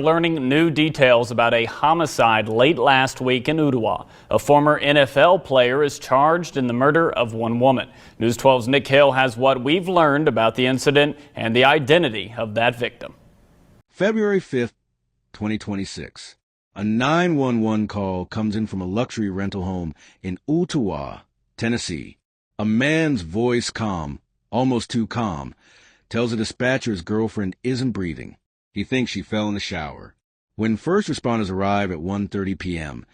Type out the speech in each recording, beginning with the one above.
Learning new details about a homicide late last week in Ooltewah. A former NFL player is charged in the murder of one woman. News 12's Nick Hill has what we've learned about the incident and the identity of that victim. February 5th, 2026. A 911 call comes in from a luxury rental home in Ooltewah, Tennessee. A man's voice, calm, almost too calm, tells the dispatcher his girlfriend isn't breathing. He thinks she fell in the shower. When first responders arrive at 1:30 p.m.,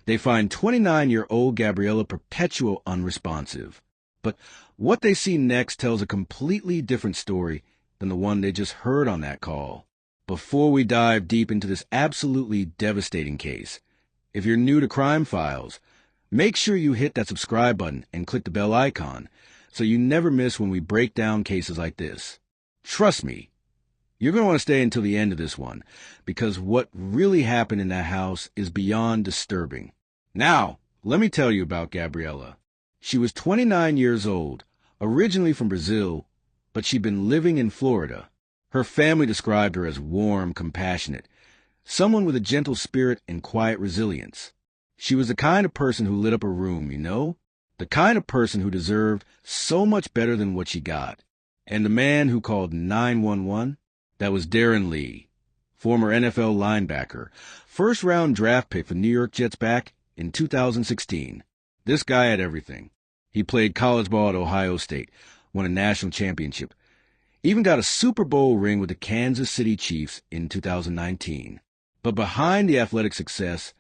they find 29-year-old Gabriella Perpétuo unresponsive. But what they see next tells a completely different story than the one they just heard on that call. Before we dive deep into this absolutely devastating case, if you're new to Crime Files, make sure you hit that subscribe button and click the bell icon so you never miss when we break down cases like this. Trust me, you're going to want to stay until the end of this one, because what really happened in that house is beyond disturbing. Now, let me tell you about Gabriella. She was 29 years old, originally from Brazil, but she'd been living in Florida. Her family described her as warm, compassionate, someone with a gentle spirit and quiet resilience. She was the kind of person who lit up a room, the kind of person who deserved so much better than what she got. And the man who called 911? That was Darron Lee, former NFL linebacker, first-round draft pick for New York Jets back in 2016. This guy had everything. He played college ball at Ohio State, won a national championship, even got a Super Bowl ring with the Kansas City Chiefs in 2019. But behind the athletic success,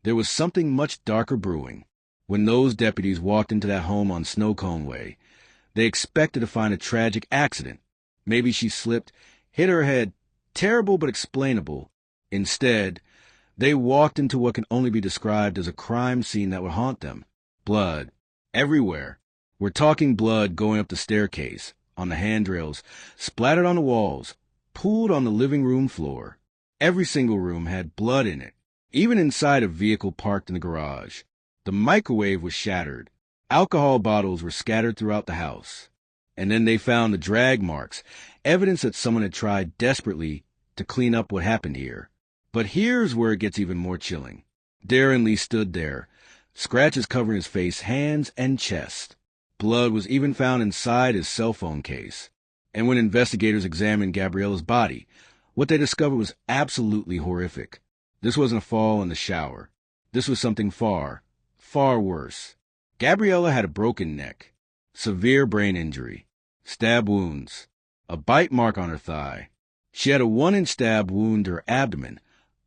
there was something much darker brewing. When those deputies walked into that home on Snow Cone Way, they expected to find a tragic accident. Maybe she slipped, hit her head, terrible but explainable. Instead, they walked into what can only be described as a crime scene that would haunt them. Blood. Everywhere. We're talking blood going up the staircase, on the handrails, splattered on the walls, pooled on the living room floor. Every single room had blood in it, even inside a vehicle parked in the garage. The microwave was shattered. Alcohol bottles were scattered throughout the house. And then they found the drag marks, evidence that someone had tried desperately to clean up what happened here. But here's where it gets even more chilling. Darron Lee stood there, scratches covering his face, hands, and chest. Blood was even found inside his cell phone case. And when investigators examined Gabriella's body, what they discovered was absolutely horrific. This wasn't a fall in the shower. This was something far, far worse. Gabriella had a broken neck, severe brain injury, stab wounds, a bite mark on her thigh. She had a 1-inch stab wound to her abdomen,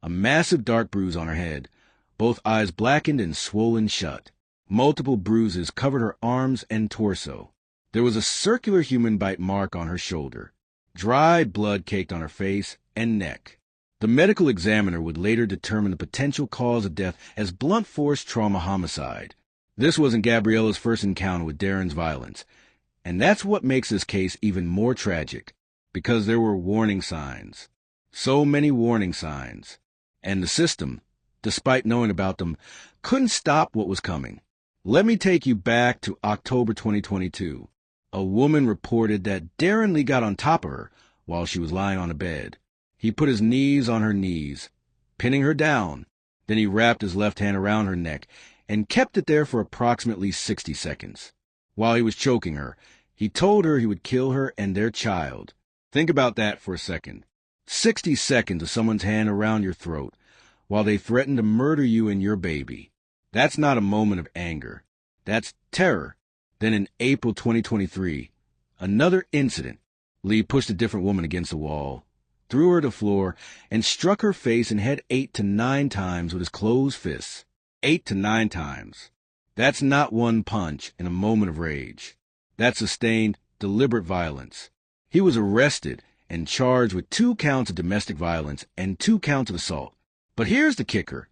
a massive dark bruise on her head, both eyes blackened and swollen shut. Multiple bruises covered her arms and torso. There was a circular human bite mark on her shoulder. Dry blood caked on her face and neck. The medical examiner would later determine the potential cause of death as blunt force trauma homicide. This wasn't Gabriella's first encounter with Darron's violence, and that's what makes this case even more tragic, because there were warning signs. So many warning signs. And the system, despite knowing about them, couldn't stop what was coming. Let me take you back to October 2022. A woman reported that Darron Lee got on top of her while she was lying on a bed. He put his knees on her knees, pinning her down. Then he wrapped his left hand around her neck and kept it there for approximately 60 seconds. While he was choking her, he told her he would kill her and their child. Think about that for a second. 60 seconds of someone's hand around your throat while they threaten to murder you and your baby. That's not a moment of anger. That's terror. Then in April 2023, another incident. Lee pushed a different woman against the wall, threw her to the floor, and struck her face and head 8 to 9 times with his closed fists. 8 to 9 times. That's not one punch in a moment of rage. That's sustained, deliberate violence. He was arrested and charged with 2 counts of domestic violence and 2 counts of assault. But here's the kicker.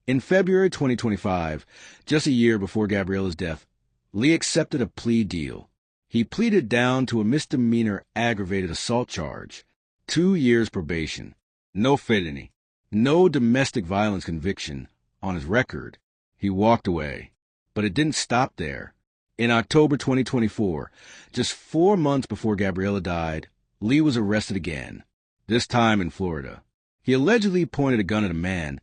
In February 2025, just a year before Gabriella's death, Lee accepted a plea deal. He pleaded down to a misdemeanor aggravated assault charge, 2 years probation, no felony, no domestic violence conviction on his record. He walked away. But it didn't stop there. In October 2024, just 4 months before Gabriella died, Lee was arrested again, this time in Florida. He allegedly pointed a gun at a man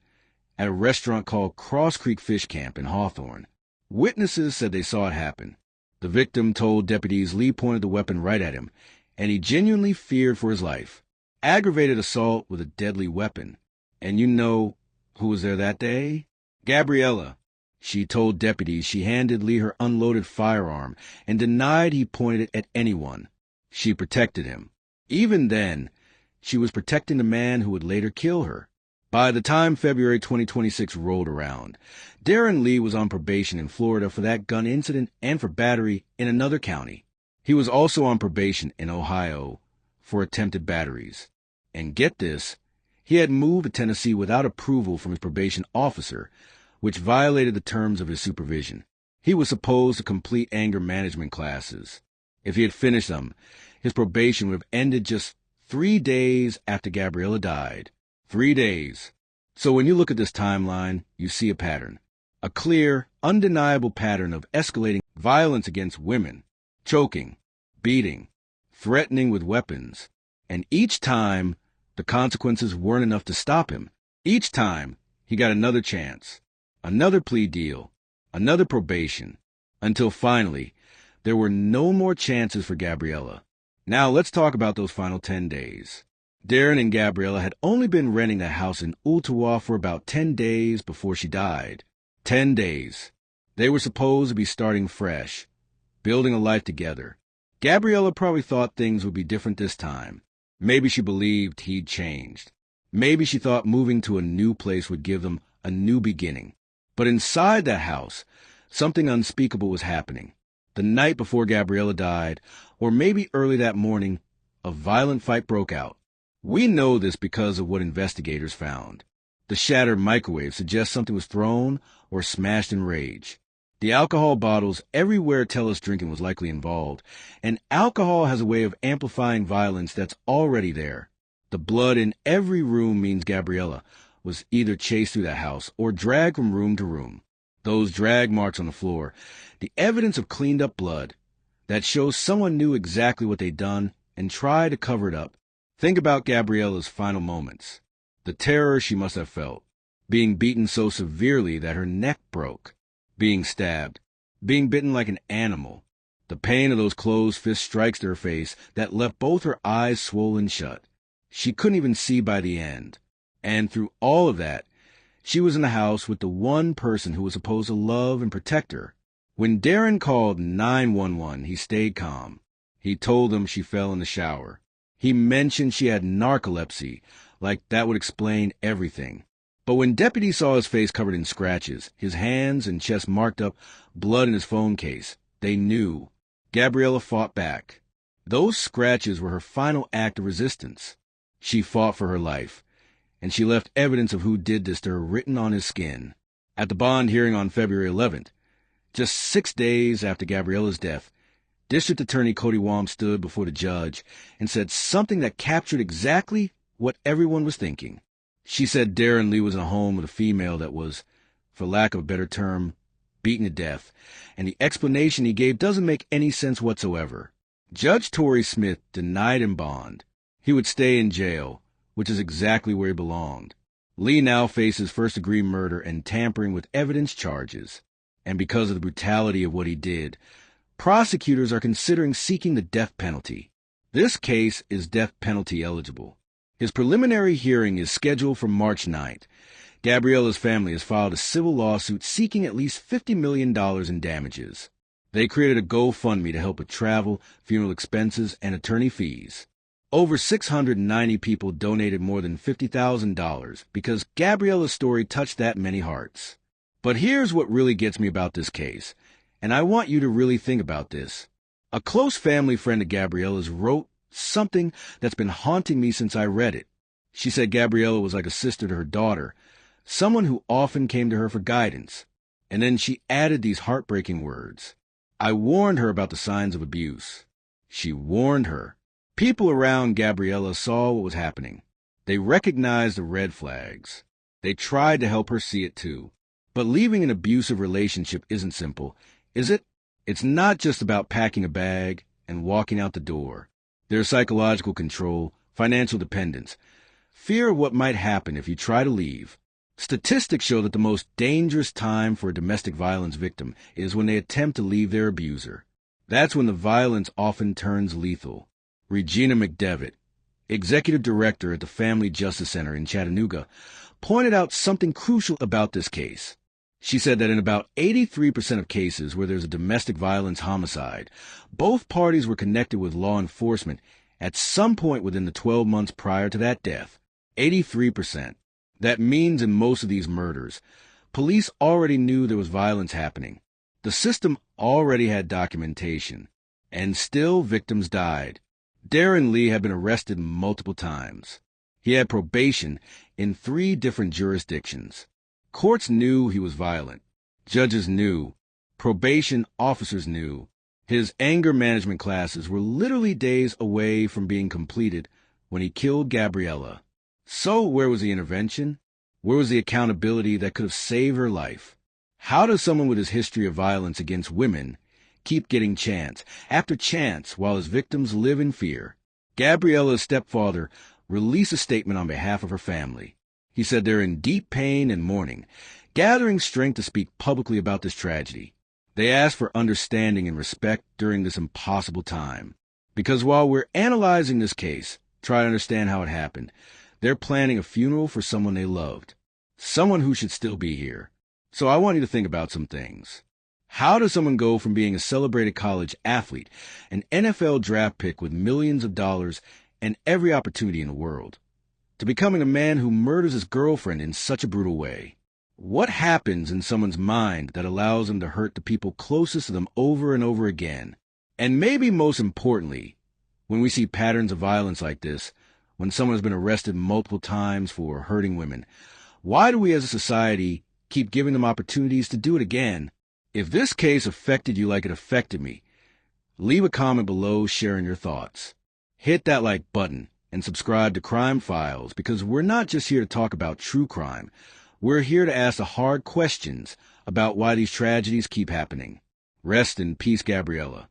at a restaurant called Cross Creek Fish Camp in Hawthorne. Witnesses said they saw it happen. The victim told deputies Lee pointed the weapon right at him, and he genuinely feared for his life. Aggravated assault with a deadly weapon. And you know who was there that day? Gabriella. She told deputies she handed Lee her unloaded firearm and denied he pointed it at anyone. She protected him. Even then, she was protecting the man who would later kill her. By the time February 2026 rolled around, Darron Lee was on probation in Florida for that gun incident and for battery in another county. He was also on probation in Ohio for attempted batteries. And get this, he had moved to Tennessee without approval from his probation officer, which violated the terms of his supervision. He was supposed to complete anger management classes. If he had finished them, his probation would have ended just 3 days after Gabriella died. 3 days. So when you look at this timeline, you see a pattern. A clear, undeniable pattern of escalating violence against women, choking, beating, threatening with weapons. And each time, the consequences weren't enough to stop him. Each time, he got another chance, another plea deal, another probation, until finally, there were no more chances for Gabriella. Now let's talk about those final 10 days. Darron and Gabriella had only been renting a house in Ooltewah for about 10 days before she died. 10 days. They were supposed to be starting fresh, building a life together. Gabriella probably thought things would be different this time. Maybe she believed he'd changed. Maybe she thought moving to a new place would give them a new beginning. But inside that house, something unspeakable was happening. The night before Gabriella died, or maybe early that morning, a violent fight broke out. We know this because of what investigators found. The shattered microwave suggests something was thrown or smashed in rage. The alcohol bottles everywhere tell us drinking was likely involved, and alcohol has a way of amplifying violence that's already there. The blood in every room means Gabriella was either chased through that house or dragged from room to room. Those drag marks on the floor, the evidence of cleaned up blood, that shows someone knew exactly what they'd done and tried to cover it up. Think about Gabriella's final moments. The terror she must have felt, being beaten so severely that her neck broke, being stabbed, being bitten like an animal. The pain of those closed fist strikes to her face that left both her eyes swollen shut. She couldn't even see by the end. And through all of that, she was in the house with the one person who was supposed to love and protect her. When Darron called 911, he stayed calm. He told them she fell in the shower. He mentioned she had narcolepsy, like that would explain everything. But when deputies saw his face covered in scratches, his hands and chest marked up, blood in his phone case, they knew. Gabriella fought back. Those scratches were her final act of resistance. She fought for her life, and she left evidence of who did this to her written on his skin. At the bond hearing on February 11th, just 6 days after Gabriella's death, District Attorney Cody Wam stood before the judge and said something that captured exactly what everyone was thinking. She said Darron Lee was in a home with a female that was, for lack of a better term, beaten to death, and the explanation he gave doesn't make any sense whatsoever. Judge Torrey Smith denied him bond. He would stay in jail, which is exactly where he belonged. Lee now faces first-degree murder and tampering with evidence charges. And because of the brutality of what he did, prosecutors are considering seeking the death penalty. This case is death penalty eligible. His preliminary hearing is scheduled for March 9th. Gabriella's family has filed a civil lawsuit seeking at least $50 million in damages. They created a GoFundMe to help with travel, funeral expenses, and attorney fees. Over 690 people donated more than $50,000 because Gabriella's story touched that many hearts. But here's what really gets me about this case, and I want you to really think about this. A close family friend of Gabriella's wrote something that's been haunting me since I read it. She said Gabriella was like a sister to her daughter, someone who often came to her for guidance. And then she added these heartbreaking words. I warned her about the signs of abuse. She warned her. People around Gabriella saw what was happening. They recognized the red flags. They tried to help her see it too. But leaving an abusive relationship isn't simple, is it? It's not just about packing a bag and walking out the door. There's psychological control, financial dependence, Fear of what might happen if you try to leave. Statistics show that the most dangerous time for a domestic violence victim is when they attempt to leave their abuser. That's when the violence often turns lethal. Regina McDevitt, executive director at the Family Justice Center in Chattanooga, pointed out something crucial about this case. She said that in about 83% of cases where there's a domestic violence homicide, both parties were connected with law enforcement at some point within the 12 months prior to that death. 83%. That means in most of these murders, police already knew there was violence happening. The system already had documentation, and still victims died. Darron Lee had been arrested multiple times. He had probation in 3 different jurisdictions. Courts knew he was violent. Judges knew. Probation officers knew. His anger management classes were literally days away from being completed when he killed Gabriella. So where was the intervention? Where was the accountability that could have saved her life? How does someone with his history of violence against women keep getting chance after chance while his victims live in fear? Gabriella's stepfather released a statement on behalf of her family. He said they're in deep pain and mourning, gathering strength to speak publicly about this tragedy. They ask for understanding and respect during this impossible time. Because while we're analyzing this case, try to understand how it happened, they're planning a funeral for someone they loved, someone who should still be here. So I want you to think about some things. How does someone go from being a celebrated college athlete, an NFL draft pick with millions of dollars and every opportunity in the world, to becoming a man who murders his girlfriend in such a brutal way? What happens in someone's mind that allows them to hurt the people closest to them over and over again? And maybe most importantly, when we see patterns of violence like this, when someone has been arrested multiple times for hurting women, why do we as a society keep giving them opportunities to do it again? If this case affected you like it affected me, leave a comment below sharing your thoughts. Hit that like button and subscribe to Crime Files, because we're not just here to talk about true crime. We're here to ask the hard questions about why these tragedies keep happening. Rest in peace, Gabriella.